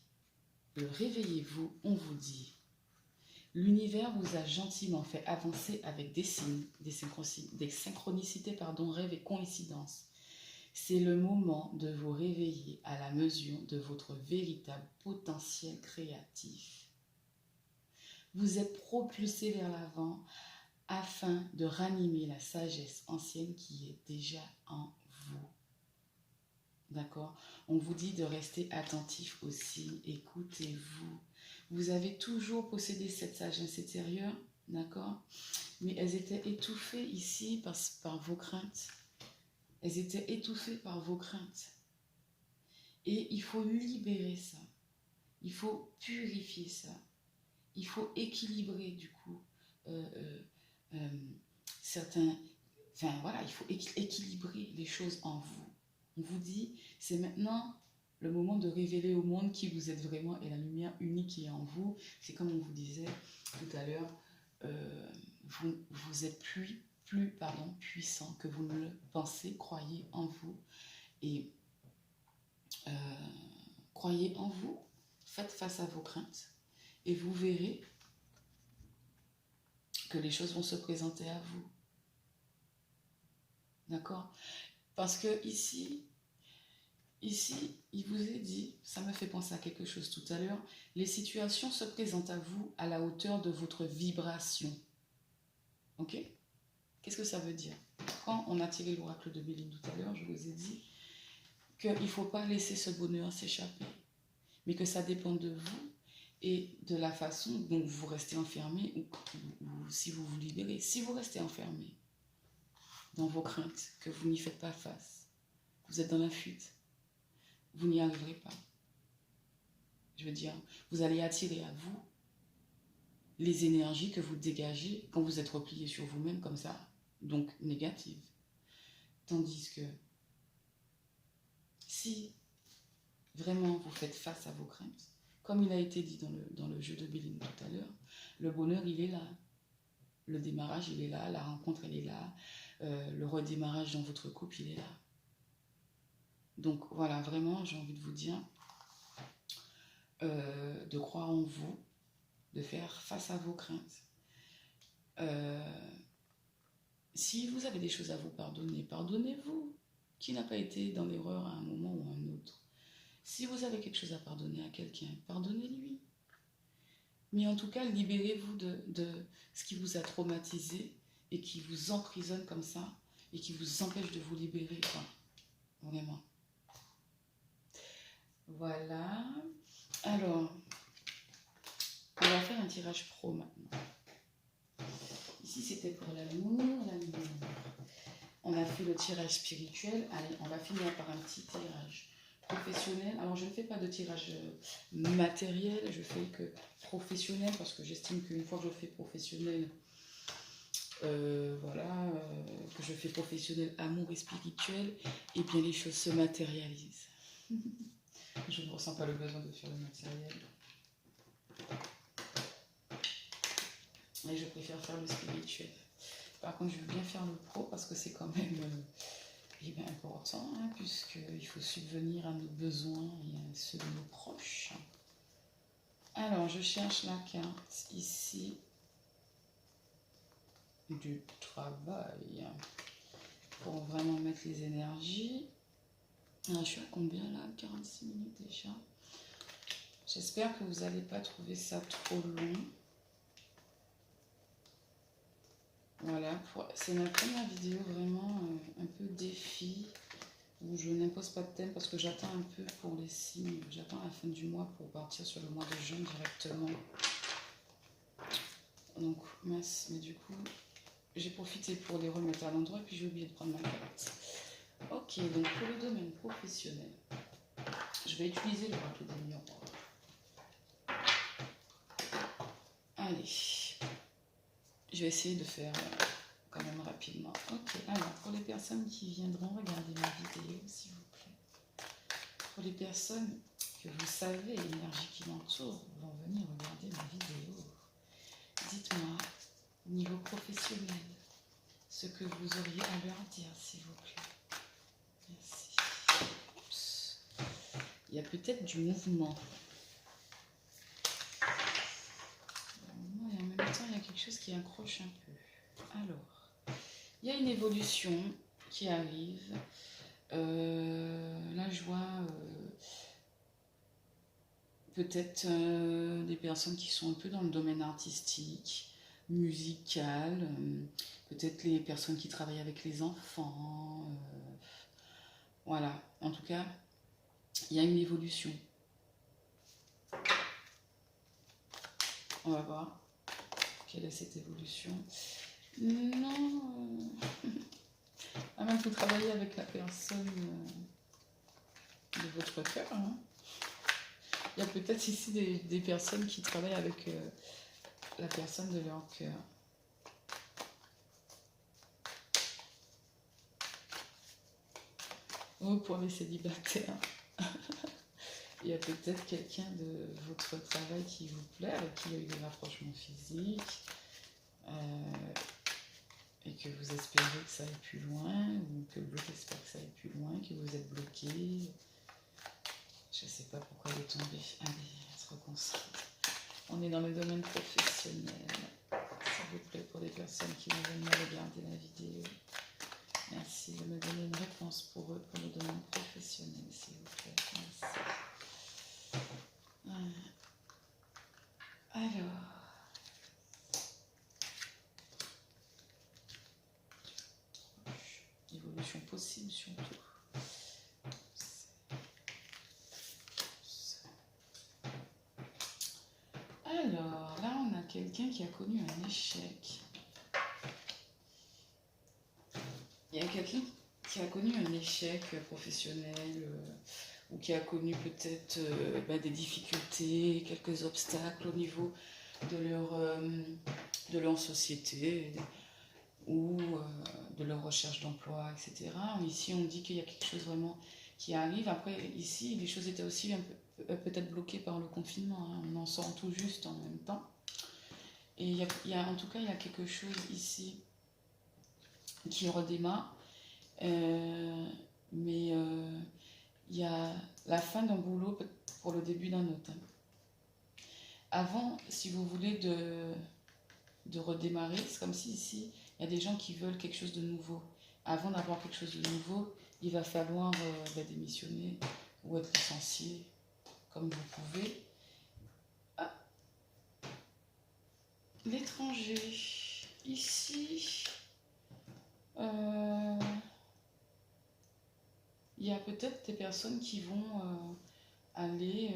le réveillez-vous, on vous dit, l'univers vous a gentiment fait avancer avec des signes, des synchronicités, rêves et coïncidences. C'est le moment de vous réveiller à la mesure de votre véritable potentiel créatif. Vous êtes propulsé vers l'avant afin de ranimer la sagesse ancienne qui est déjà en vous. D'accord? On vous dit de rester attentif aussi, écoutez-vous. Vous avez toujours possédé cette sagesse intérieure, d'accord? Mais elles étaient étouffées ici par vos craintes. Elles étaient étouffées par vos craintes. Et il faut libérer ça. Il faut purifier ça. Il faut équilibrer du coup certains... Enfin voilà, il faut équilibrer les choses en vous. On vous dit, c'est maintenant le moment de révéler au monde qui vous êtes vraiment et la lumière unique qui est en vous. C'est comme on vous disait tout à l'heure, vous êtes plus puissant que vous ne le pensez. Croyez en vous et croyez en vous, faites face à vos craintes et vous verrez que les choses vont se présenter à vous. D'accord? Parce que ici, il vous est dit, ça me fait penser à quelque chose tout à l'heure, les situations se présentent à vous à la hauteur de votre vibration. Ok? Qu'est-ce que ça veut dire? Quand on a tiré l'oracle de Béline tout à l'heure, je vous ai dit qu'il ne faut pas laisser ce bonheur s'échapper, mais que ça dépend de vous et de la façon dont vous restez enfermé ou si vous vous libérez. Si vous restez enfermé dans vos craintes, que vous n'y faites pas face, vous êtes dans la fuite, vous n'y arriverez pas. Je veux dire, vous allez attirer à vous les énergies que vous dégagez quand vous êtes replié sur vous-même comme ça, donc négatives. Tandis que si vraiment vous faites face à vos craintes, comme il a été dit dans le jeu de Béline tout à l'heure, le bonheur il est là, le démarrage il est là, la rencontre elle est là, le redémarrage dans votre couple il est là. Donc voilà, vraiment j'ai envie de vous dire de croire en vous, de faire face à vos craintes. Si vous avez des choses à vous pardonner, pardonnez-vous. Qui n'a pas été dans l'erreur à un moment ou à un autre? Si vous avez quelque chose à pardonner à quelqu'un, pardonnez-lui. Mais en tout cas, libérez-vous de ce qui vous a traumatisé et qui vous emprisonne comme ça et qui vous empêche de vous libérer, quoi. Vraiment. Voilà. Alors, on va faire un tirage pro maintenant. Ici, c'était pour l'amour, On a fait le tirage spirituel. Allez, on va finir par un petit tirage professionnel. Alors, je ne fais pas de tirage matériel, je fais que professionnel parce que j'estime qu'une fois que je fais professionnel, que je fais professionnel, amour et spirituel, et bien les choses se matérialisent. Je ne ressens pas le besoin de faire le matériel. Et je préfère faire le spirituel. Par contre, je veux bien faire le pro parce que c'est quand même important, hein, puisqu'il faut subvenir à nos besoins et à ceux de nos proches. Alors, je cherche la carte ici du travail pour vraiment mettre les énergies. Alors, je suis à combien là? 46 minutes déjà. J'espère que vous n'allez pas trouver ça trop long. Voilà, c'est ma première vidéo vraiment un peu défi, où je n'impose pas de thème parce que j'attends un peu pour les signes. J'attends la fin du mois pour partir sur le mois de juin directement. Donc, mince, mais du coup, j'ai profité pour les remettre à l'endroit et puis j'ai oublié de prendre ma carte. Ok, donc pour le domaine professionnel, je vais utiliser le râteau des miroirs. Allez, je vais essayer de faire quand même rapidement. Ok, alors pour les personnes qui viendront regarder ma vidéo, s'il vous plaît. Pour les personnes que vous savez, l'énergie qui m'entoure, vont venir regarder ma vidéo. Dites-moi, niveau professionnel, ce que vous auriez à leur dire, s'il vous plaît. Merci. Oups. Il y a peut-être du mouvement. Et en même temps, il y a quelque chose qui accroche un peu. Alors, il y a une évolution qui arrive. Là, je vois peut-être des personnes qui sont un peu dans le domaine artistique, musical, peut-être les personnes qui travaillent avec les enfants. Voilà, en tout cas, il y a une évolution. On va voir quelle est cette évolution. Non, à moins que vous travaillez avec la personne de votre cœur. Hein. Il y a peut-être ici des personnes qui travaillent avec la personne de leur cœur. Ou pour les célibataires. Il y a peut-être quelqu'un de votre travail qui vous plaît, avec qui il y a eu des rapprochements physiques, et que vous espérez que ça aille plus loin, ou que l'autre espère que ça aille plus loin, que vous êtes bloqué. Je ne sais pas pourquoi il est tombé. Allez, on se reconcentre. On est dans le domaine professionnel. S'il vous plaît, pour les personnes qui vont venir regarder la vidéo. Merci de me donner une réponse pour eux, pour le domaine professionnel, s'il vous plaît. Merci. Alors, évolution possible surtout. Alors, là, on a quelqu'un qui a connu un échec. Il y a quelqu'un qui a connu un échec professionnel ou qui a connu peut-être des difficultés, quelques obstacles au niveau de leur société ou de leur recherche d'emploi, etc. Ici, on dit qu'il y a quelque chose vraiment qui arrive. Après, ici, les choses étaient aussi peut-être bloquées par le confinement. Hein. On en sort tout juste en même temps. Et en tout cas, il y a quelque chose ici qui redémarre. Mais il y a la fin d'un boulot pour le début d'un autre. Avant, si vous voulez de redémarrer, c'est comme si ici, il y a des gens qui veulent quelque chose de nouveau. Avant d'avoir quelque chose de nouveau, il va falloir démissionner ou être licencié, comme vous pouvez. Ah. L'étranger, ici, il y a peut-être des personnes qui vont aller,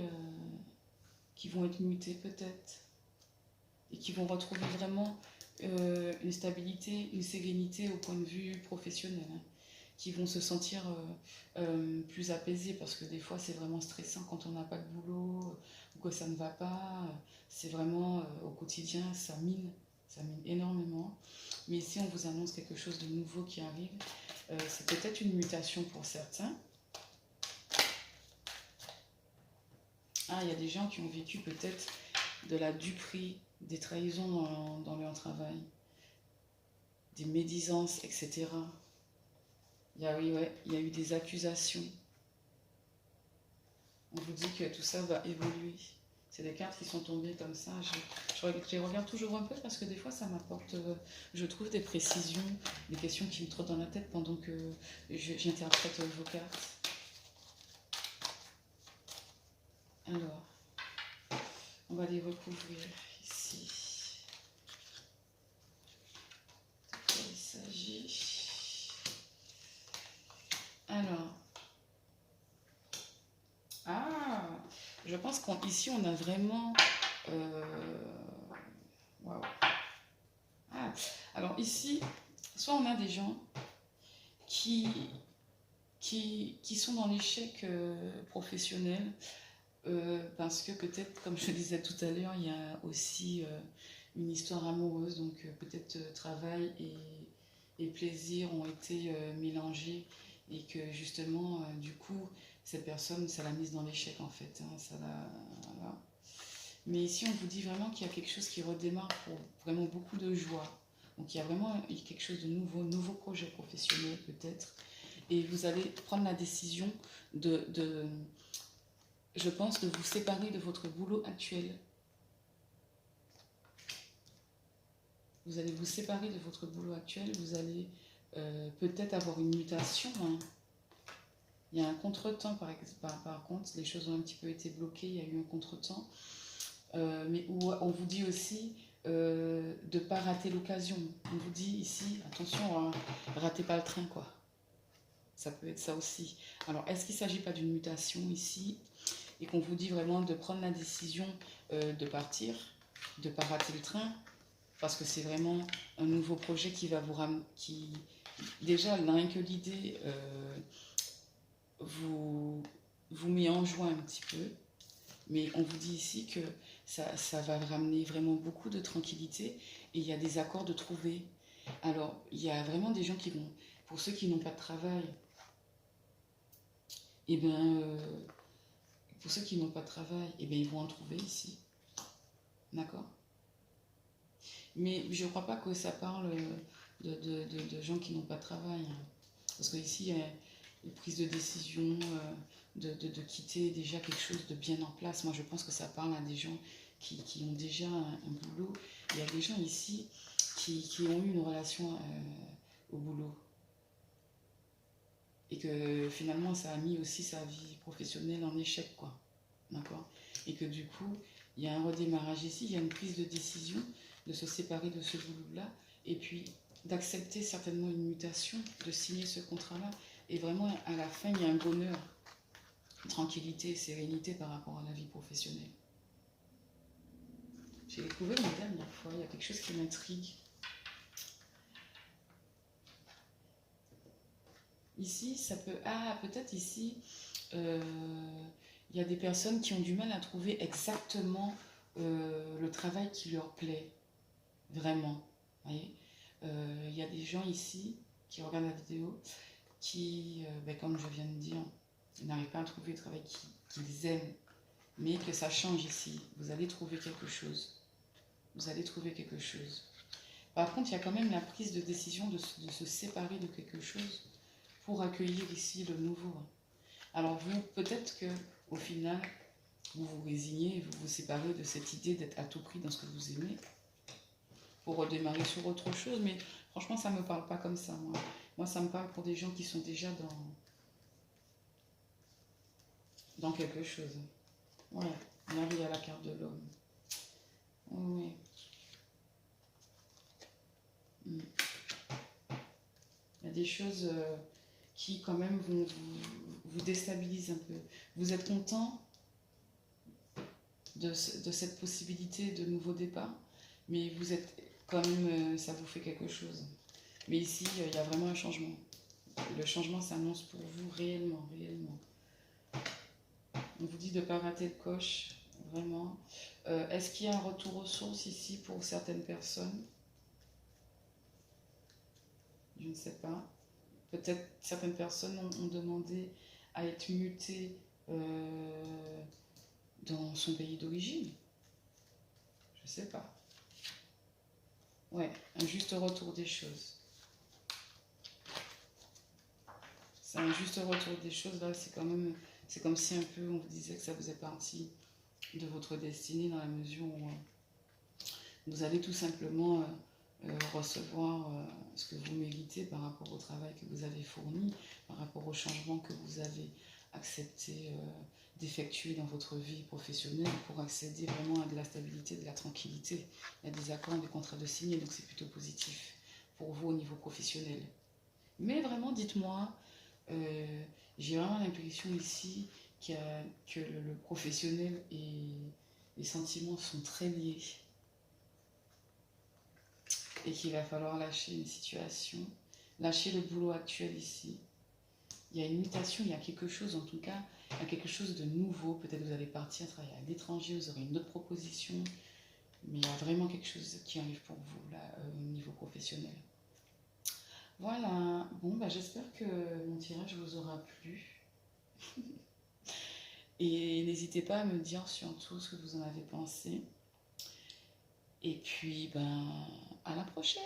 qui vont être mutées peut-être, et qui vont retrouver vraiment une stabilité, une sérénité au point de vue professionnel, hein, qui vont se sentir plus apaisés, parce que des fois c'est vraiment stressant quand on n'a pas de boulot ou que ça ne va pas, c'est vraiment au quotidien, ça mine énormément. Mais ici on vous annonce quelque chose de nouveau qui arrive, c'est peut-être une mutation pour certains. Ah, il y a des gens qui ont vécu peut-être de la duperie, des trahisons dans leur travail, des médisances, etc. Oui, ouais, il y a eu des accusations. On vous dit que tout ça va évoluer. C'est des cartes qui sont tombées comme ça. Je regarde toujours un peu parce que des fois ça m'apporte, je trouve des précisions, des questions qui me trottent dans la tête pendant que j'interprète vos cartes. Alors, on va les recouvrir ici. De quoi il s'agit? Alors, je pense qu'ici on a vraiment... Waouh. Alors ici, soit on a des gens qui sont dans l'échec professionnel, parce que peut-être, comme je disais tout à l'heure, il y a aussi une histoire amoureuse, donc peut-être travail et plaisir ont été mélangés, et que justement, du coup, cette personne, ça l'a mise dans l'échec en fait. Hein, voilà. Mais ici, on vous dit vraiment qu'il y a quelque chose qui redémarre pour vraiment beaucoup de joie. Donc il y a vraiment quelque chose de nouveau projet professionnel peut-être. Et vous allez prendre la décision je pense, de vous séparer de votre boulot actuel. Vous allez vous séparer de votre boulot actuel, vous allez peut-être avoir une mutation. Hein. Il y a un contretemps, par contre, les choses ont un petit peu été bloquées, il y a eu un contretemps. Mais où on vous dit aussi de ne pas rater l'occasion. On vous dit ici, attention, hein, ratez pas le train, quoi. Ça peut être ça aussi. Alors, est-ce qu'il ne s'agit pas d'une mutation ici, et qu'on vous dit vraiment de prendre la décision de partir, de ne pas rater le train, parce que c'est vraiment un nouveau projet qui va vous ramener, qui déjà rien que l'idée vous met en joie un petit peu, mais on vous dit ici que ça va ramener vraiment beaucoup de tranquillité, et il y a des accords de trouver. Alors il y a vraiment des gens qui vont, pour ceux qui n'ont pas de travail, et bien pour ceux qui n'ont pas de travail, et bien ils vont en trouver ici, d'accord. Mais je ne crois pas que ça parle de gens qui n'ont pas de travail. Hein. Parce qu'ici, il y a une prise de décision, de quitter déjà quelque chose de bien en place. Moi, je pense que ça parle à des gens qui ont déjà un boulot. Il y a des gens ici qui ont eu une relation au boulot. Et que finalement, ça a mis aussi sa vie professionnelle en échec, quoi. D'accord. Et que du coup, il y a un redémarrage ici, il y a une prise de décision de se séparer de ce boulot-là, et puis d'accepter certainement une mutation, de signer ce contrat-là. Et vraiment, à la fin, il y a un bonheur, tranquillité, sérénité par rapport à la vie professionnelle. J'ai découvert une dernière fois, il y a quelque chose qui m'intrigue. Ici, ça peut... Ah, peut-être ici, il y a des personnes qui ont du mal à trouver exactement le travail qui leur plaît. Vraiment. Vous voyez, y a des gens ici qui regardent la vidéo qui, comme je viens de dire, n'arrivent pas à trouver le travail qu'ils aiment, mais que ça change ici. Vous allez trouver quelque chose. Vous allez trouver quelque chose. Par contre, il y a quand même la prise de décision de se séparer de quelque chose pour accueillir ici le nouveau. Alors vous, peut-être que au final, vous vous résignez, vous vous séparez de cette idée d'être à tout prix dans ce que vous aimez, pour redémarrer sur autre chose, mais franchement, ça ne me parle pas comme ça, moi. Moi, ça me parle pour des gens qui sont déjà dans quelque chose. Ouais, on arrive à la carte de l'homme. Oui. Il y a des choses qui quand même vous déstabilisent un peu. Vous êtes content de cette possibilité de nouveau départ, mais vous êtes quand même, ça vous fait quelque chose. Mais ici, il y a vraiment un changement. Le changement s'annonce pour vous réellement, réellement. On vous dit de ne pas rater de coche, vraiment. Est-ce qu'il y a un retour aux sources ici pour certaines personnes? Je ne sais pas. Peut-être certaines personnes ont demandé à être mutées dans son pays d'origine. Je ne sais pas. Ouais, un juste retour des choses. C'est un juste retour des choses, là, c'est quand même... C'est comme si un peu on vous disait que ça faisait partie de votre destinée dans la mesure où vous allez tout simplement recevoir ce que vous méritez par rapport au travail que vous avez fourni, par rapport au changement que vous avez accepté d'effectuer dans votre vie professionnelle pour accéder vraiment à de la stabilité, de la tranquillité. Il y a des accords, des contrats de signer, donc c'est plutôt positif pour vous au niveau professionnel. Mais vraiment, dites-moi, j'ai vraiment l'impression ici que le professionnel et les sentiments sont très liés et qu'il va falloir lâcher une situation, lâcher le boulot actuel ici. Il y a une mutation, il y a quelque chose en tout cas, il y a quelque chose de nouveau. Peut-être vous allez partir travailler à l'étranger, vous aurez une autre proposition, mais il y a vraiment quelque chose qui arrive pour vous là au niveau professionnel. Voilà, bon bah j'espère que mon tirage vous aura plu. Et n'hésitez pas à me dire surtout ce que vous en avez pensé. Et puis, ben, à la prochaine!